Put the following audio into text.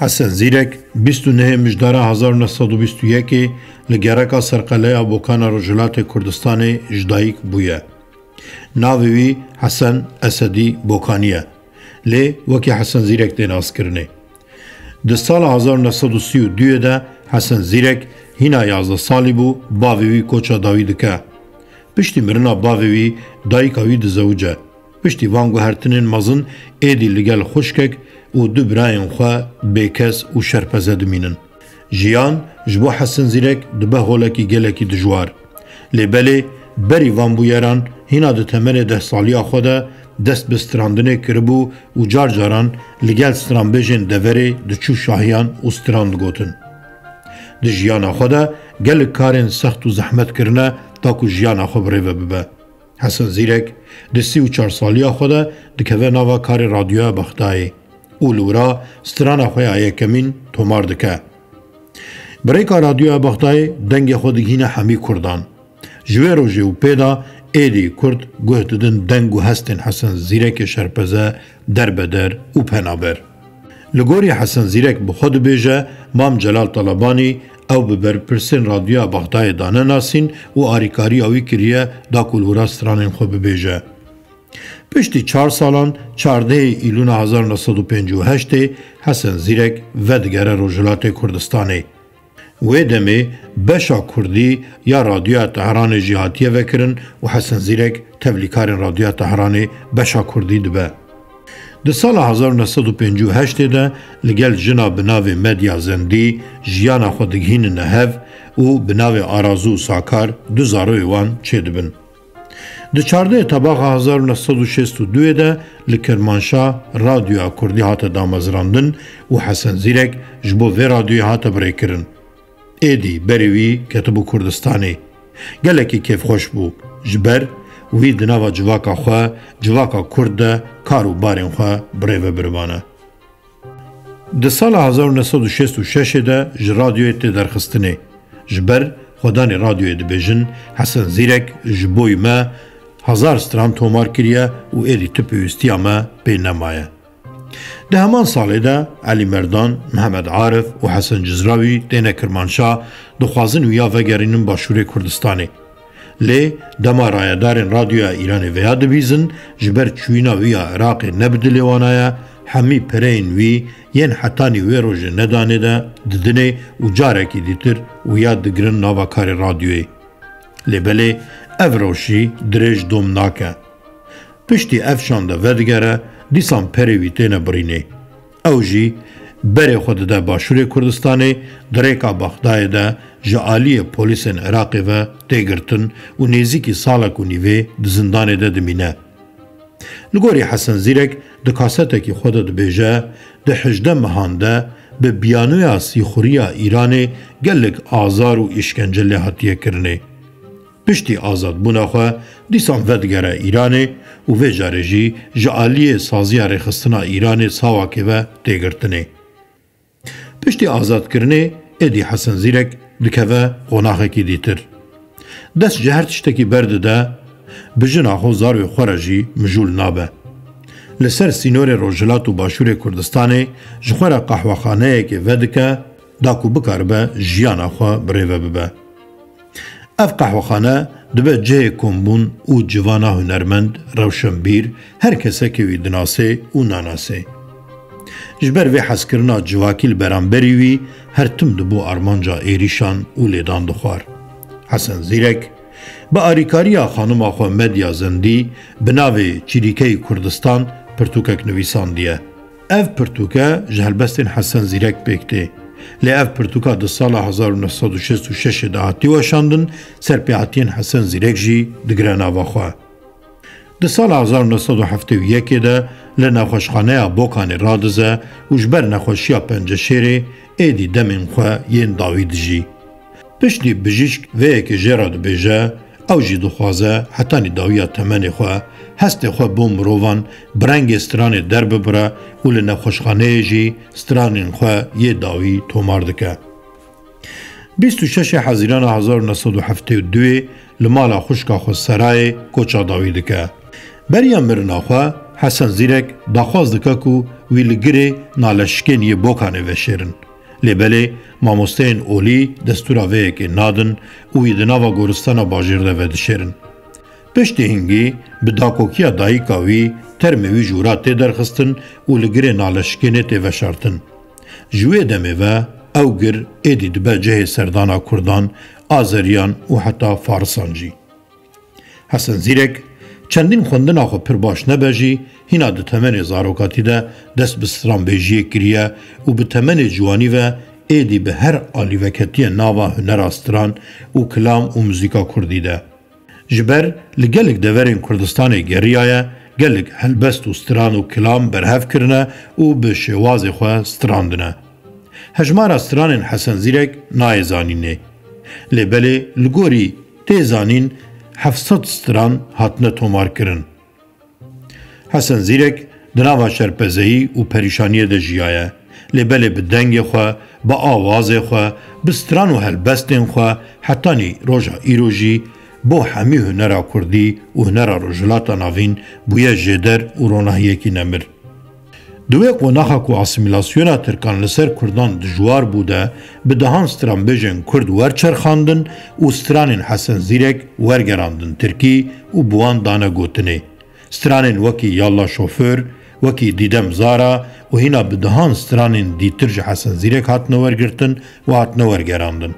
حسن زیرک 29 مجدار 1921 لگرکا سرقلیا بوکان رجلات کردستان جدایک بویه. ناوی حسن اسدی بوکانیه. لی وکی حسن زیرک دین آسکرنه. ده سال 1932 ده حسن زیرک هینا 11 سالی بو باوی کوچا داوید که. پشتی مرنا باوی دایکاوی دزوجه. پشتی وانگو هرتنین مزن ایدی لگل خوشکک و دو براین خواه بیکس و شرپزه دمینن. جیان جبو حسن زیرک دبه غولکی گلکی دجوار. لیبلی بری وان بویران هینا ده تمن 10 سالی خوده دست به ستراندنه کربو و جار جاران لگل سترانبیجن دوری دچو شاهیان و ستراند گوتن. ده جیان خوده گل کارن سخت و زحمت کرنه تاکو جیان خو بریوه ببه. حسن زیرک ده 34 سالی خوده دکوه ناوا کار رادیو بختایی. اولورا ستران خوی آیه کمین تومار دکه. بریکا رادیو بختایی دنگ خودگین همی کردان. جوه روژه و پیدا ایدی کرد گوهددن دنگ و هستن حسن زیرک شرپزه در بدر و پنابر. لگوری حسن زیرک بخود بیجه مام جلال طلبانی او ببر پرسن رادیو بختایی دانه ناسین و آریکاری اوی کریه دا کلورا سترانین خو ببیجه. پشتی 4 سالان 14 ایلون 1958 حسن زیرک ودگره رجلات کردستانی. و دمی بشا کردی یا رادیو تهران جهاتیه وکرن و حسن زیرک تبلیکار رادیو تهران بشا کردی دبه. ده سال 1958 ده لگل جنا بناو مدیا زندی جیانا خودگین نهف و بناو آرازو ساکار دو زاروی وان چه دبن. ده 14 تباق 1962 ده لکرمانشاه رادیو کردی هات دامزراندن و حسن زیرک جبو و رادیو هات بریکرن. ایدی بریوی کتبو کردستانی. گلکی کیف خوش بو. جبر وی دناوا جواکا خواه جواکا کرده کارو بارین خواه بریوه بروانه. ده سال 1966 ده جرادیوی تی درخستنه. جبر خودان رادیوی دی بیجن حسن زیرک جبوی ما 1000 ستران تومار کریه و ایدی تپیوستی اما بین نمایه. ده همان ساله ده علی مردان، محمد عارف و حسن جزراوی دینه کرمانشاه دخوازن ویا وگرینن باشور کردستانی. لی دما رایدارین رادیو ایران ویا دبیزن جبر چوینا ویا عراق نبدلیوانایا همی پرین وی ین حتانی وی روژ ندانه ده ددنه و جارکی دیتر ویا دگرن ناواکار رادیوی. لی بله اف روشی درج دوم ناکه. پشتی افشان ده ودگره دیسان پریوی تینه برینه. او جی بره خود ده باشور کردستانی دریکا بغدای ده جعالی پولیسن عراقی و تیگرتن و نیزیکی سالک و نیوه دزندانه ده دمینه. لگوری حسن زیرک ده کاسته که خود ده بیجه ده 18 مهانده به بیانوی سیخوریا ایرانی گلک آزار و اشکنجل حتیه کرنه. پشتی آزاد بوناخوا دیسان ودگره ایرانی و وی جارجی جعالی سازی رخستنا ایرانی ساواکی و تیگرتنه. پشتی آزاد کرنه ایدی حسن زیرک دکوه قناخه کی دیتر. دست جهر تشتکی برده ده بجن آخو زاروی خورجی مجول نابه. لسر سینور روجلات و باشور کردستانی جخور قهوخانه که ودکه داکو بکاربه جیان آخو بریوه ببه. اف قهوخانه دبه جه کمبون و جوانا هنرمند روشنبیر هر کسه که وی دناسه و ناناسه. جبر وی حسکرنا جواکیل برانبری وی هر تم دبو ارمانجا ایریشان و لیدان دخوار. حسن زیرک با آریکاریا خانم آخو مدیا زندی بناوی چریکه کردستان پرتوکک نویسان دیه. اف پرتوکه جهلبستین حسن زیرک بکته. لی اف پرتوکا ده سال 1966 دهاتی وشاندن سرپیاتین حسن زیرک جی دگران آواخواه. ده سال 1971 ده لنخوشخانه بوکان رادزه و جبر نخوشیا پنجشیره ایدی دمین خواه ین داوید جی. پشتی بجیشک و ایک جراد بیجه او جی دخوازه حتانی داویا تمنی خواه هست خواه بوم روان برنگ استران در ببره و لنخوشخانه جی استرانین خواه یه داوی تومار دکه. 26 حزیران 1972 لمالا خوشکا خود سرای کوچا داوی دکه. بریا مرنا خواه Hesen Zîrek daxwaz dike ku wî li girê naleşikêniyê bokanê veşêrin. Lêbelê mamosteyên olî destûra vê yekê nadin û wî di nava goristana bajêr de vedişêrin. Piştî hingî bi dakokiya dayîka wî termê wî jûra tê derxistin û li girê naleşikênê tê veşartin. Ji wê demê ve ew gir êdî dibe cihê serdana Kurdan, Azeriyan û heta Farisan jî. Hesen Zîrek çendîn xwendina xwe pir baş nebe jî hîna di temenê zarokatî de dest bi stranbêjiyê kiriye û bi temenê ciwanî ve êdî bi her alîveketiyê nava hunera stran û kilam û muzîka Kurdî de. Ji ber li gelek deverên Kurdistanê geriyaye, gelek helbest û stran û kilam berhev kirine û bi şêwazê xwe strandine. Hejmara stranên Hesen Zîrek nayê zanînê. Lêbelê li gorî tê zanîn 700 stran hatine tomarkirin. Hesen Zîrek di nava şerpezeyî û perîşaniyê de jiyaye. Lêbelê bi dengê xwe, bi awazê xwe, bi stran û helbestên xwe hetanî roja îro jî bo hemî hunera Kurdî û hunera rojhilata navîn bûye jêder û ronahiyekî nemir. Di wê qonaxa ku asimilasyona Tirkan li ser Kurdan dijwar bû de bi dehan stranbêjên Kurd werçerxandin û stranên Hesen Zîrek wergerandin Tirkî û bi wan dane gotinê. Stranên wekî Yalla Şoför, wekî Dîdem Zara û hîna bi dehan stranên dîtir ji Hesen Zîrek hatine wergirtin û hatine wergerandin.